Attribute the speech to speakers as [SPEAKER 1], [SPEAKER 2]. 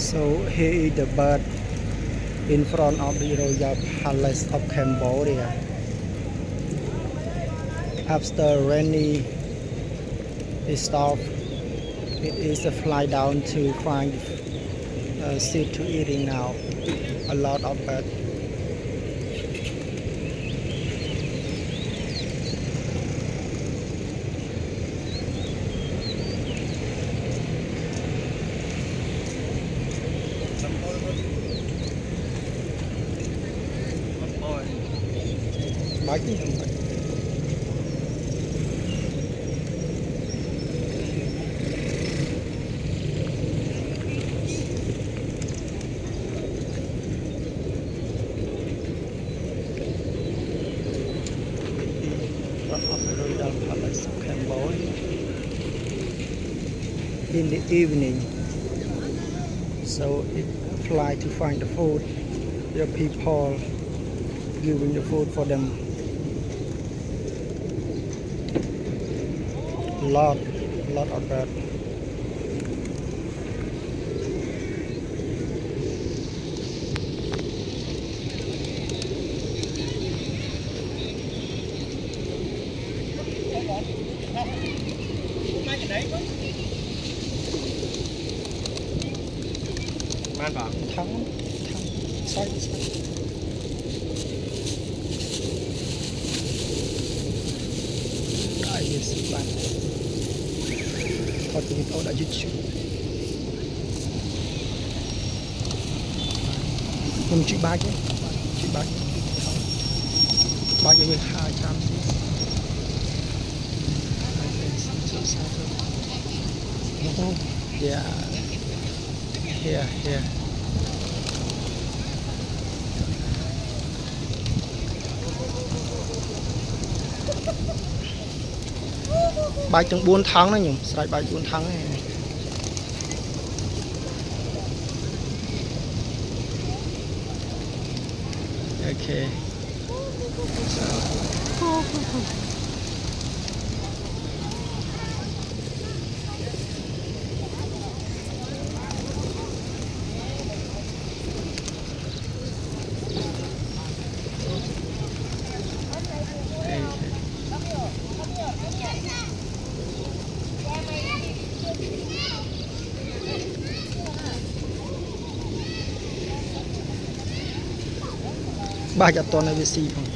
[SPEAKER 1] So here is the bird in front of the Royal Palace of Cambodia. After rainy stop, it is a fly down to find seed to eating now. A lot of birds. Biking of the Royal Palace of Cambodia in the evening. So it fly to find the food. The people giving the food for them. Lot of birds.
[SPEAKER 2] Man vào
[SPEAKER 1] Thắng xoay đại diện sự bạn có tình tôi đã dịch chuyển nhưng chị ba chứ ba cho việc 200 yeah here bài trong 4 tháng đó nhỉ, sai bài 4 tháng này. Okay. Ba chặt toàn là VC không?